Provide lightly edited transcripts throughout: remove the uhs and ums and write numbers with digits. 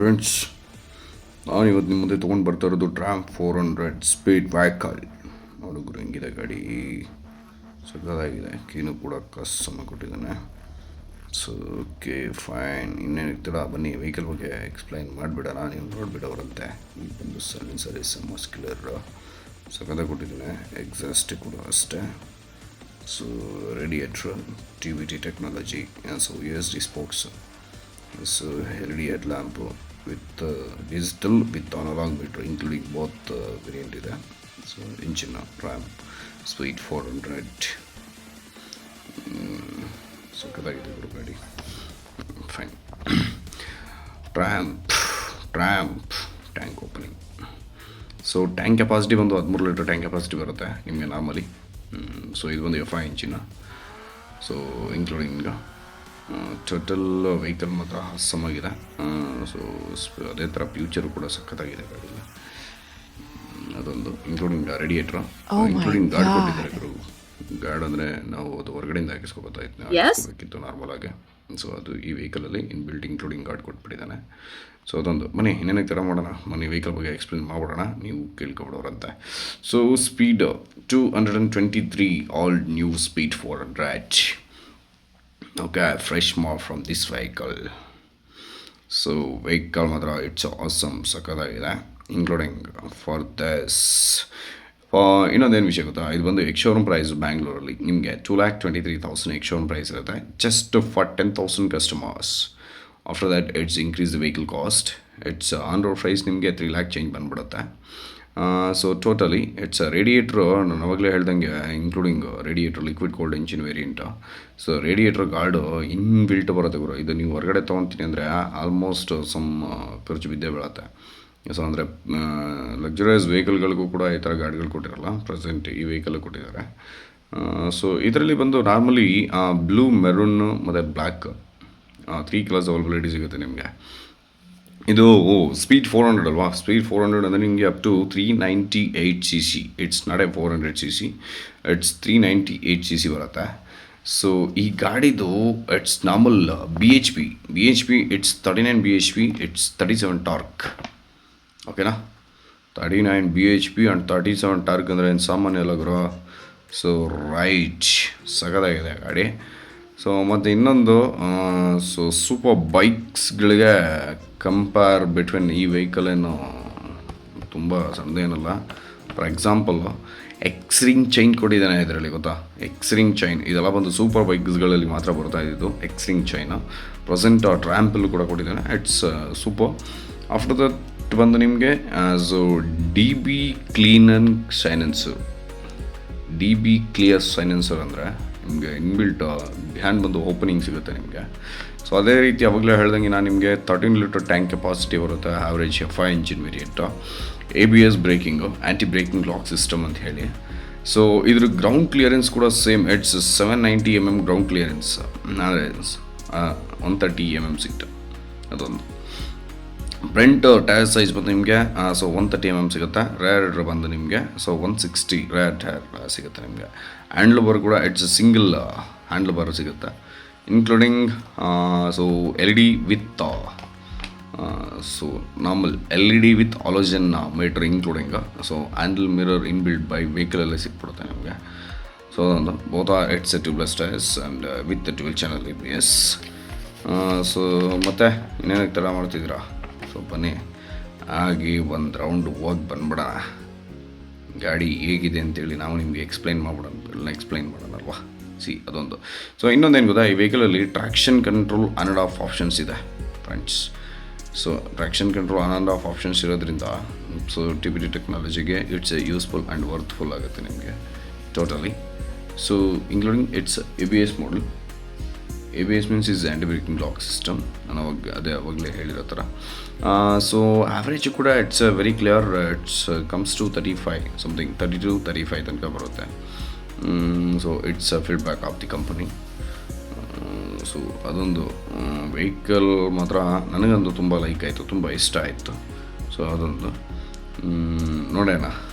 Friends, ನಾನು ಇವತ್ತು ನಿಮ್ಮ ಮುಂದೆ ತೊಗೊಂಡು ಬರ್ತಾ ಇರೋದು ಟ್ರಾಂಪ್ 400 ಸ್ಪೀಡ್ ವೆಹಿಕಲ್. ನೋಡಿದ್ರು ಹೆಂಗಿದೆ ಗಾಡಿ, ಸಕ್ಕದಾಗಿದೆ. ಕೀನು ಕೂಡ ಕಸ್ಟಮ್ ಕೊಟ್ಟಿದ್ದಾನೆ. ಸೊ ಓಕೆ ಫೈನ್, ಇನ್ನೇನು ಇರ್ತೀರ ಬನ್ನಿ ವೆಹಿಕಲ್ ಬಗ್ಗೆ ಎಕ್ಸ್ಪ್ಲೈನ್ ಮಾಡಿಬಿಡೋಣ. ನೀವು ನೋಡಿಬಿಡೋರಂತೆ. ಈಗ ಬಂದು ಸೈಲೆನ್ಸರ್ ಎಸ್ ಮಸ್ಕ್ಯುಲರ್ ಸಕ್ಕದಾಗಿ ಕೊಟ್ಟಿದ್ದಾನೆ. ಎಕ್ಸಾಸ್ಟ್ ಕೂಡ ಅಷ್ಟೇ. So radiator T V T technology, so US D spokes, so LED headlamp with digital with analog meter including both variant ಇದೆ. So engine RAM speed 400. ಸಕ್ಕತ್ತಾಗಿದೆ ಗುರು ಗಾಡಿ. ಫೈನ್. ಟ್ರ್ಯಾಂಪ್ tank opening. So tank capacity ಬಂದು 13 litre tank capacity ಬರುತ್ತೆ ನಿಮಗೆ normally. So ಇದು ಒಂದು FI engine. So including total vehicle ಮಾತ್ರ ಹಸಮಾಗಿದೆ. ಸೊ ಅದೇ ಥರ ಫ್ಯೂಚರು ಕೂಡ ಸಖತ್ತಾಗಿದೆ ಗಾಡಿಯಲ್ಲಿ. ಅದೊಂದು ಇನ್ಕ್ಲೂಡಿಂಗ್ ರೇಡಿಯೇಟ್ರು, ಇನ್ಕ್ಲೂಡಿಂಗ್ ಗಾರ್ಡ್ ಕೊಟ್ಟಿದ್ದಾರೆ ಗುರು. ಗಾರ್ಡ್ ಅಂದರೆ ನಾವು ಅದು ಹೊರಗಡೆಯಿಂದ ಹಾಕಿಸ್ಕೋಬೇಕಿತ್ತು ನಾರ್ಮಲಾಗಿ. ಸೊ ಅದು ಈ ವೆಹಿಕಲಲ್ಲಿ ಇನ್ಬಿಲ್ಟ್ ಇನ್ಕ್ಲೂಡಿಂಗ್ ಗಾರ್ಡ್ ಕೊಟ್ಬಿಟ್ಟಿದ್ದಾನೆ. ಸೊ ಅದೊಂದು ಬನ್ನಿ ಇನ್ನೇನಕ್ಕೆ ಥರ ಮಾಡೋಣ, ಬನ್ನಿ ವೆಹಿಕಲ್ ಬಗ್ಗೆ ಎಕ್ಸ್ಪ್ಲೇನ್ ಮಾಡ್ಬಿಡೋಣ, ನೀವು ಕೇಳ್ಕೊಬಿಡೋರಂತೆ. So speed 223 all new speed 400. Okay, fresh more from this vehicle. So vehicle ಮಾತ್ರ ಇಟ್ಸ್ ಆಸಮ್, ಸಕ್ಕತ್ತಾಗಿದೆ. ಇನ್ಕ್ಲೂಡಿಂಗ್ ಫಾರ್ ದಿಸ್ ಇನ್ನೊಂದೇನು ವಿಷಯ ಗೊತ್ತಾ, ಇದು ಬಂದು ಎಕ್ಸ್ ಶೋರೂಮ್ ಪ್ರೈಸ್ ಬ್ಯಾಂಗ್ಳೂರಲ್ಲಿ ನಿಮಗೆ 2,23,000 ಎಕ್ಸ್ ಶೋರೂಮ್ ಪ್ರೈಸ್ ಇರುತ್ತೆ, just for 10,000 customers. After that it's increase the vehicle cost. It's on road price ನಿಮಗೆ 3 lakh ಚೇಂಜ್ ಬಂದುಬಿಡುತ್ತೆ. ಸೊ ಟೋಟಲಿ ಇಟ್ಸ್ ರೇಡಿಯೇಟ್ರು ನಾನು ಅವಾಗಲೇ ಹೇಳ್ದಂಗೆ including radiator liquid cooled engine variant. So radiator guard inbuilt ಬರುತ್ತೆ ಗುರು. ಇದು ನೀವು ಹೊರಗಡೆ ತೊಗೊತೀನಿ ಅಂದರೆ ಆಲ್ಮೋಸ್ಟ್ ಖರ್ಚು ಬಿದ್ದೇ ಬೀಳುತ್ತೆ. ಸೊ ಅಂದರೆ ಲಕ್ಸುರಿಯಸ್ ವೆಹಿಕಲ್ಗಳಿಗೂ ಕೂಡ ಈ ಥರ ಗಾಡಿಗಳು ಕೊಟ್ಟಿರಲ್ಲ, ಪ್ರೆಸೆಂಟ್ ಈ ವೆಹಿಕಲ್ ಕೊಟ್ಟಿದ್ದಾರೆ. ಸೊ ಇದರಲ್ಲಿ ಬಂದು ನಾರ್ಮಲಿ ಬ್ಲೂ, ಮೆರೂನ್ ಮತ್ತು ಬ್ಲ್ಯಾಕ್ 3 ಕಲರ್ಸ್ ಅವೈಲಬಿಲಿಟಿ ಸಿಗುತ್ತೆ ನಿಮಗೆ. ಇದು ಸ್ಪೀಡ್ 400 ಅಲ್ವಾ, ಸ್ಪೀಡ್ 400 ಅಂದರೆ ನಿಮಗೆ up to 398 cc. It's not a 400 cc, it's 398 cc ಬರುತ್ತೆ. ಸೊ ಈ ಗಾಡಿದು it's normal B H P it's 39 BHP, it's 37 torque. ಓಕೆನಾ, 39 BHP ಆ್ಯಂಡ್ 37 ಟಾರ್ಕ್ ಅಂದರೆ ಏನು ಸಾಮಾನ್ಯ ಅಲ್ಲ ಗುರು. ಸೊ ರೈಟ್, ಸಗದಾಗಿದೆ ಗಾಡಿ. ಸೊ ಮತ್ತು ಇನ್ನೊಂದು, ಸೊ ಸೂಪರ್ ಬೈಕ್ಸ್ಗಳಿಗೆ ಕಂಪೇರ್ ಬಿಟ್ವೀನ್ ಈ ವೆಹಿಕಲ್ ಏನು ತುಂಬ ಸಣ್ಣದೇನಲ್ಲ. ಫಾರ್ ಎಕ್ಸಾಂಪಲ್ ಎಕ್ಸ್ರಿಂಗ್ ಚೈನ್ ಕೊಟ್ಟಿದ್ದಾನೆ ಇದರಲ್ಲಿ, ಗೊತ್ತಾ? ಎಕ್ಸ್ರಿಂಗ್ ಚೈನ್ ಇದೆಲ್ಲ ಬಂದು ಸೂಪರ್ ಬೈಕ್ಸ್ಗಳಲ್ಲಿ ಮಾತ್ರ ಬರ್ತಾ ಇದ್ದು ಎಕ್ಸ್ರಿಂಗ್ ಚೈನು. ಪ್ರೆಸೆಂಟ್ ಟ್ರ್ಯಾಂಪಲ್ಲೂ ಕೂಡ ಕೊಟ್ಟಿದ್ದಾನೆ, ಇಟ್ಸ್ ಸೂಪರ್. ಆಫ್ಟರ್ ದಟ್ ಬಂದು ನಿಮಗೆ ಸೊ DB ಕ್ಲಿಯರ್ ಸೈಲೆನ್ಸರ್ ಅಂದರೆ ನಿಮಗೆ ಇನ್ಬಿಲ್ಟ್ ಹ್ಯಾಂಡ್ ಬಂದು ಓಪನಿಂಗ್ ಸಿಗುತ್ತೆ ನಿಮಗೆ. ಸೊ ಅದೇ ರೀತಿ ಅವಾಗಲೇ ಹೇಳ್ದಂಗೆ ನಾನು ನಿಮಗೆ 13 ಲೀಟರ್ ಟ್ಯಾಂಕ್ ಕೆಪಾಸಿಟಿ ಬರುತ್ತೆ, average FI engine variant. ABS braking, anti braking lock system ಅಂತ ಹೇಳಿ. ಸೊ ಇದ್ರ ಗ್ರೌಂಡ್ ಕ್ಲಿಯರೆನ್ಸ್ ಕೂಡ same, it's 790 mm ground clearance, ಅಂದರೆ 130 mm ಸಿಕ್ತು. ಅದೊಂದು ಫ್ರಂಟ್ ಟೈರ್ ಸೈಜ್ ಬಂದು ನಿಮಗೆ ಸೊ 130 mm ಸಿಗುತ್ತೆ. ರೇರ್ ಬಂದು ನಿಮಗೆ ಸೊ 160 ರೇರ್ ಟೈರ್ ಸಿಗುತ್ತೆ ನಿಮಗೆ. ಹ್ಯಾಂಡ್ಲ್ ಬಾರ್ ಕೂಡ ಇಟ್ಸ್ ಸಿಂಗಲ್ ಹ್ಯಾಂಡ್ಲ್ ಬಾರ್ ಸಿಗುತ್ತೆ, including so LED with so normal LED with halogen meter including. So handle mirror inbuilt by ವೆಹಿಕಲಲ್ಲೇ ಸಿಕ್ಬಿಡುತ್ತೆ ನಿಮಗೆ. ಸೊ ಅದೊಂದು both it's tubeless tyres and with 12 channel ABS. So ಮತ್ತು ಇನ್ನೇನಕ್ಕೆ ಥರ ಮಾಡ್ತಿದ್ದೀರಾ? ಸೊ ಬನ್ನಿ ಹಾಗೆ ಒಂದು ರೌಂಡ್ ಹೋಗಿ ಬಂದ್ಬಿಡೋಣ, ಗಾಡಿ ಹೇಗಿದೆ ಅಂತೇಳಿ ನಾವು ನಿಮಗೆ ಎಕ್ಸ್ಪ್ಲೈನ್ ಮಾಡೋಣಲ್ವಾ. ಅದೊಂದು. ಸೊ ಇನ್ನೊಂದೇನು ಗೊತ್ತಾ, ಈ ವೆಹಿಕಲಲ್ಲಿ traction control on and off options ಇದೆ friends. So traction control on and off options ಇರೋದ್ರಿಂದ ಸೊ TVT ಟೆಕ್ನಾಲಜಿಗೆ ಇಟ್ಸ್ ಯೂಸ್ಫುಲ್ ಆ್ಯಂಡ್ ವರ್ತ್ಫುಲ್ ಆಗುತ್ತೆ ನಿಮಗೆ totally. So including it's ABS model. ABS means is anti braking lock system, ನಾನು ಅವಾಗಲೇ ಹೇಳಿರೋ ಥರ. So average ಕೂಡ it's very clear, it's comes to 35 something, 32-35 ತನಕ ಬರುತ್ತೆ. So it's feedback of the company. So ಅದೊಂದು ವೆಹಿಕಲ್ ಮಾತ್ರ ನನಗಂತೂ ತುಂಬ ಲೈಕ್ ಆಯಿತು, ತುಂಬ ಇಷ್ಟ ಆಯಿತು. ಸೊ ಅದೊಂದು ನೋಡೋಣ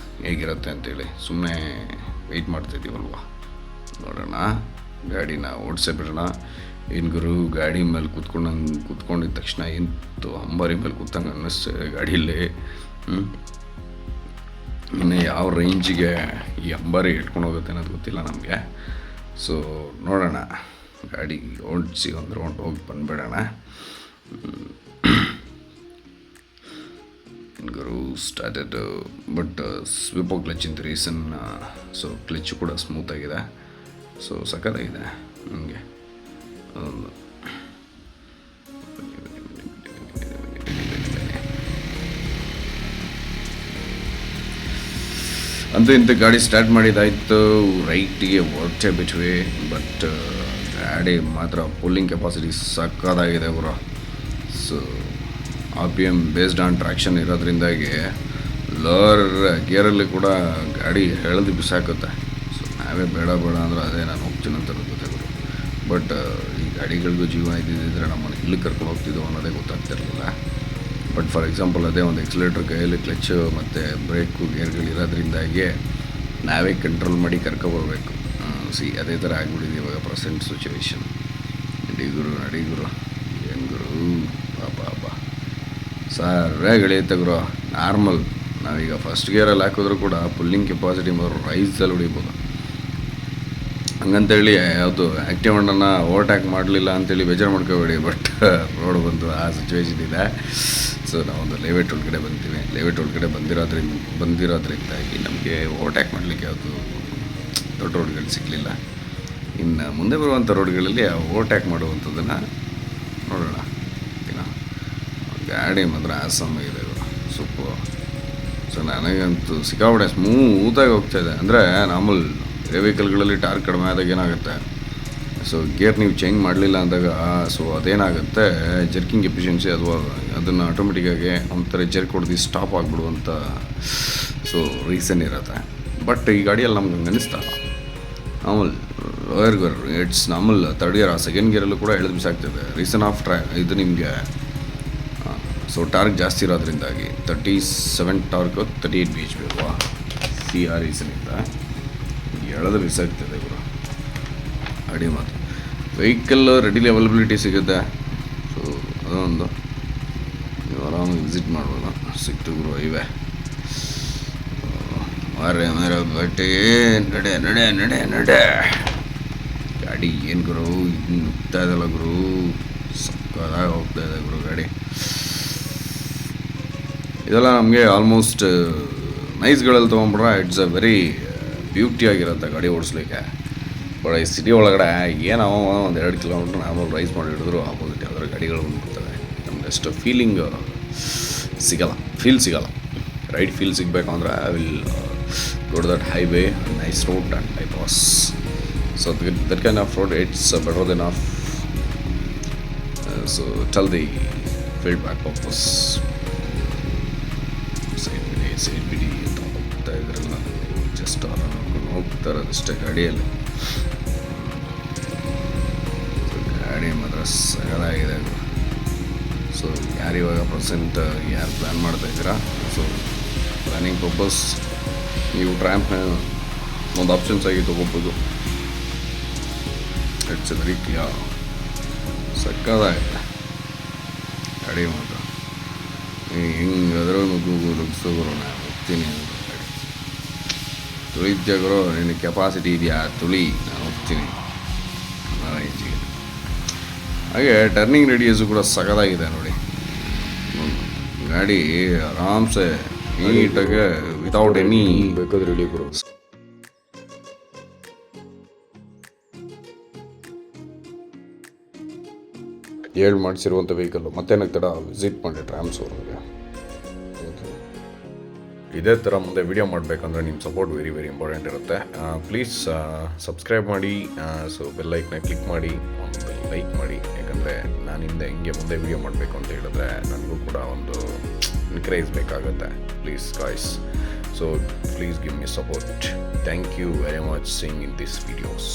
ಹೇಗಿರುತ್ತೆ ಅಂತೇಳಿ ಸುಮ್ಮನೆ ವೆಯ್ಟ್ ಮಾಡ್ತಾಯಿದ್ದೀವಲ್ವ, ನೋಡೋಣ ಗಾಡಿನ ಓಡಿಸೇ ಬಿಡೋಣ. ಏನು ಗುರು ಗಾಡಿ ಮೇಲೆ ಕೂತ್ಕೊಂಡಿದ್ದ ತಕ್ಷಣ ಎಂತು ಅಂಬಾರಿ ಮೇಲೆ ಕೂತಂಗೆ ಅನ್ನಿಸ್ತದೆ ಗಾಡೀಲಿ. ಇನ್ನು ಯಾವ ರೇಂಜಿಗೆ ಈ ಅಂಬಾರಿ ಇಟ್ಕೊಂಡು ಹೋಗುತ್ತೆ ಅನ್ನೋದು ಗೊತ್ತಿಲ್ಲ ನಮಗೆ. ಸೊ ನೋಡೋಣ, ಗಾಡಿ ಓಡಿಸಿ ಒಂದು ರೌಂಡ್ ಹೋಗಿ ಬಂದುಬಿಡೋಣ. ಗುರು ಸ್ಟಾರ್ಟೆಡ್, ಬಟ್ ಸ್ವಿಪೋ ಕ್ಲಚ್ ಇಂದ ರೀಸನ್. ಸೊ ಕ್ಲಚ್ ಕೂಡ ಸ್ಮೂತಾಗಿದೆ, ಸೊ ಸಖತ್ತಾಗಿದೆ ನನಗೆ. ಅಂತೂ ಇಂಥ ಗಾಡಿ ಸ್ಟಾರ್ಟ್ ಮಾಡಿದ್ದಾಯಿತು, ರೈಟಿಗೆ ಹೊರಟೆ ಬಿಟ್ವಿ. ಬಟ್ ಗಾಡಿ ಮಾತ್ರ ಪುಲ್ಲಿಂಗ್ ಕೆಪಾಸಿಟಿ ಸಕ್ಕತ್ತಾಗಿದೆ ಗುರು. So RPM based on traction ಇರೋದ್ರಿಂದಾಗಿ ಲೋವರ್ ಗೇರಲ್ಲಿ ಕೂಡ ಗಾಡಿ ಎಳೆದು ಬಿಸಾಕುತ್ತೆ. ಸೊ ನಾವೇ ಬೇಡ ಅಂದರೆ ಅದೇ ನಾನು ಹೋಗ್ತೀನಿ ಅಂತ ಗೊತ್ತಾಗೋದು. ಬಟ್ ಈ ಗಾಡಿಗಳಿಗೂ ಜೀವ ಇದ್ದಿದ್ದರೆ ನಮ್ಮನ್ನು ಇಲ್ಲಿ ಕರ್ಕೊಂಡು ಹೋಗ್ತಿದ್ದೋ ಅನ್ನೋದೇ ಗೊತ್ತಾಗ್ತಿರಲಿಲ್ಲ. ಬಟ್ ಫಾರ್ ಎಕ್ಸಾಂಪಲ್ ಅದೇ ಒಂದು ಎಕ್ಸಲೇಟ್ರ್ ಕೈಯಲ್ಲಿ ಕ್ಲಚ್ಚು ಮತ್ತು ಬ್ರೇಕು ಗೇರ್ಗಳಿರೋದ್ರಿಂದಾಗಿ ನಾವೇ ಕಂಟ್ರೋಲ್ ಮಾಡಿ ಕರ್ಕೊಬರ್ಬೇಕು. ಅದೇ ಥರ ಆಗಿಬಿಟ್ಟಿದೆ ಇವಾಗ ಪ್ರೆಸೆಂಟ್ ಸಿಚುವೇಶನ್. ನಡಿಗುರು ಏನು ಗುರು ಬಾಬಾ ಸರಿಯಾಗಿ ಎಳೆಯುತ್ತೆ ಗುರು. ನಾರ್ಮಲ್ ನಾವೀಗ ಫಸ್ಟ್ ಗೇರಲ್ಲಿ ಹಾಕಿದ್ರೂ ಕೂಡ ಪುಲ್ಲಿಂಗ್ ಕೆಪಾಸಿಟಿ ರೈಸಲ್ಲಿ ಹೊಡಿಬೋದು. ಹಂಗಂತೇಳಿ ಯಾವುದು ಆ್ಯಕ್ಟಿವ್ ಹಣ್ಣನ್ನು ಓವರ್ಟ್ಯಾಕ್ ಮಾಡಲಿಲ್ಲ ಅಂತೇಳಿ ಬೇಜಾರು ಮಾಡ್ಕೋಬೇಡಿ. ಬಟ್ ರೋಡ್ ಬಂದು ಆ ಸಿಚುವೇಶನ್ ಇದೆ. ಸೊ ನಾವೊಂದು ಲೇಔಟ್ ಒಳಗಡೆ ಬಂತೀವಿ. ಲೇಔಟ್ ಒಳಗಡೆ ಬಂದಿರೋದ್ರಿಂದಾಗಿ ನಮಗೆ ಓವರ್ಟ್ಯಾಕ್ ಮಾಡಲಿಕ್ಕೆ ಯಾವುದು ದೊಡ್ಡ ರೋಡ್ಗಳು ಸಿಗಲಿಲ್ಲ. ಇನ್ನು ಮುಂದೆ ಬರುವಂಥ ರೋಡ್ಗಳಲ್ಲಿ ಓವರ್ಟ್ಯಾಕ್ ಮಾಡುವಂಥದ್ದನ್ನು ನೋಡೋಣ. ಗಾಡಿ ಮಾತ್ರ ಆಸಾಮಾಗಿದೆ ಸೂಪರ್. ಸೊ ನನಗಂತೂ ಸಿಕ್ಕಾಪಟ್ಟೆ ಸ್ಮೂತಾಗಿ ಹೋಗ್ತಾಯಿದೆ. ಅಂದರೆ ನಾರ್ಮಲ್ ವೆಹಿಕಲ್ಗಳಲ್ಲಿ ಟಾರ್ಕ್ ಕಡಿಮೆ ಆದಾಗ ಏನಾಗುತ್ತೆ, ಸೊ ಗೇರ್ ನೀವು ಚೇಂಜ್ ಮಾಡಲಿಲ್ಲ ಅಂದಾಗ ಸೊ ಅದೇನಾಗುತ್ತೆ, ಜರ್ಕಿಂಗ್ ಎಫಿಷಿಯನ್ಸಿ ಅಥವಾ ಅದನ್ನು ಆಟೋಮೆಟಿಕ್ಕಾಗಿ ಒಂಥರ ಜರ್ಕ್ ಹೊಡೆದು ಸ್ಟಾಪ್ ಆಗಿಬಿಡುವಂಥ ಸೊ ರೀಸನ್ ಇರುತ್ತೆ. ಬಟ್ ಈ ಗಾಡಿಯಲ್ಲಿ ನಮ್ಗೆ ಹಂಗೆ ಅನ್ನಿಸ್ತಲ್ಲ. Normal lower gear it's normal third gear, second ಗೇರಲ್ಲೂ ಕೂಡ ಎಳೆದು ಬಿಸಾಗ್ತದೆ. ರೀಸನ್ ಆಫ್ ಇದು ನಿಮಗೆ ಸೊ ಟಾರ್ಕ್ ಜಾಸ್ತಿ ಇರೋದ್ರಿಂದಾಗಿ 37 ಟಾರ್ಕು 38 BHP ಅಲ್ವಾ. ಆ ರೀಸನಿಂದ ಎಳೆದು ಬಿಸಾಗ್ತದೆ ಗುರು ಗಾಡಿ ಮಾತ್ರ. ವೆಹಿಕಲ್ ರೆಡಿಲಿ ಅವೈಲಬಿಲಿಟಿ ಸಿಗುತ್ತೆ. ಸೊ ಅದೊಂದು ನೀವು ಆರಾಮಾಗಿ ವಿಸಿಟ್ ಮಾಡ್ಬೋದು. ಸಿಕ್ತು ಗುರು ಹೈವೇ. ಮೇರೆ ಬಟ್ಟೆ ನಡೆ ಗಾಡಿ ಏನು ಗುರು ಇನ್ನು ನುಗ್ತಾ ಇದಲ್ಲ ಗುರು, ಸಕ್ಕದಾಗಿ ಹೋಗ್ತಾ ಇದೆ ಗುರು ಗಾಡಿ. ಇದೆಲ್ಲ ನಮಗೆ ಆಲ್ಮೋಸ್ಟ್ ನೈಸ್ಗಳಲ್ಲಿ ತೊಗೊಂಡ್ಬಿಟ್ರೆ ಇಟ್ಸ್ ಅ ವೆರಿ ಬ್ಯೂಟಿಯಾಗಿರುತ್ತೆ ಗಾಡಿ ಓಡಿಸ್ಲಿಕ್ಕೆ. ಬಟ್ ಈ ಸಿಟಿ ಒಳಗಡೆ ಏನೋ ಒಂದು 2 ಕಿಲೋಮೀಟ್ರ್ ನಾರ್ಮಲ್ ರೈಸ್ ಮಾಡಿ ಹಿಡಿದ್ರು ಆಪೋಸಿಟ್ ಯಾವ್ದಾದ್ರು ಗಾಡಿಗಳು ಬಂದ್ಬಿಡ್ತವೆ. ನಮ್ಗೆ ಅಷ್ಟು ಫೀಲ್ ಸಿಗಲ್ಲ. ರೈಡ್ ಫೀಲ್ ಸಿಗಬೇಕು ಅಂದರೆ I will go to that highway, nice road and bypass. So that kind of road, it's better than enough. So tell the feedback of this. Side ಬಿಡಿ ಅಂತ ಹೋಗ್ತಾ ಇದ್ರಲ್ಲ, ಜಸ್ಟ್ ಹೋಗ್ತಾರೆ ಅದಷ್ಟೇ ಗಾಡಿಯಲ್ಲಿ. ಗಾಡಿ ಮಾತ್ರ ಸಗದಾಗಿದೆ. ಸೊ ಯಾರಿವಾಗ ಪ್ರೆಸೆಂಟ್ ಯಾರು ಪ್ಲ್ಯಾನ್ ಮಾಡ್ತಾಯಿದ್ದೀರಾ, ಸೊ ಪ್ಲ್ಯಾನಿಂಗ್ ಪರ್ಪಸ್ ನೀವು ಟ್ರ್ಯಾಂಪ್ನ ಒಂದು ಆಪ್ಷನ್ಸ್ ಆಗಿ ತೊಗೋಬೋದು. ಇಟ್ಸ್ ವೆರಿ ಕ್ಲಿಯರ್, ಸಕ್ಕದಾಗಿದೆ ಗಾಡಿ ಮಾತ್ರ. ಹೆಂಗಾದ್ರೂ ನುಗ್ಸೋರು ನಾನು ಹೋಗ್ತೀನಿ ಅಂತ ಗಾಡಿ ತುಳಿದ್ಯಾಗರೋ ನಿನ್ನ ಕೆಪಾಸಿಟಿ ಇದೆಯಾ ತುಳಿ, ನಾನು ಹೋಗ್ತೀನಿ ರೇಂಜಿಗೆ. ಹಾಗೆ ಟರ್ನಿಂಗ್ ರೇಡಿಯಸ್ಸು ಕೂಡ ಸಕ್ಕದಾಗಿದೆ ನೋಡಿ. ಗಾಡಿ ಆರಾಮ್ಸೆ ನೀಟಾಗೆ ವಿತೌಟ್ ಎನಿ ಬೇಕಾದ್ರೆ ಹೇಳಿ ಗುರು. ಹೇಳಿ ಮಾಡಿಸಿರುವಂಥ ವೆಹಿಕಲ್ಲು ಮತ್ತೇನಕ್ಕೆ ತಡ ವಿಸಿಟ್ ಮಾಡಿ ಟ್ರಾಮ್ಸ್ ಅವ್ರಿಗೆ. ಇದೇ ಥರ ಮುಂದೆ ವಿಡಿಯೋ ಮಾಡಬೇಕಂದ್ರೆ ನಿಮ್ಮ ಸಪೋರ್ಟ್ ವೆರಿ ವೆರಿ ಇಂಪಾರ್ಟೆಂಟ್ ಇರುತ್ತೆ. ಪ್ಲೀಸ್ ಸಬ್ಸ್ಕ್ರೈಬ್ ಮಾಡಿ, ಸೊ ಬೆಲ್ಲೈಕ್ನ ಕ್ಲಿಕ್ ಮಾಡಿ, ಒಂದು ಲೈಕ್ ಮಾಡಿ. ಯಾಕಂದರೆ ನಾನಿಂದ ಹಿಂಗೆ ಮುಂದೆ ವಿಡಿಯೋ ಮಾಡಬೇಕು ಅಂತ ಹೇಳಿದ್ರೆ ನನಗೂ ಕೂಡ ಒಂದು ಎನ್ಕರೇಜ್ ಬೇಕಾಗುತ್ತೆ. Please guys, so please give me support. Thank you very much seeing in this videos.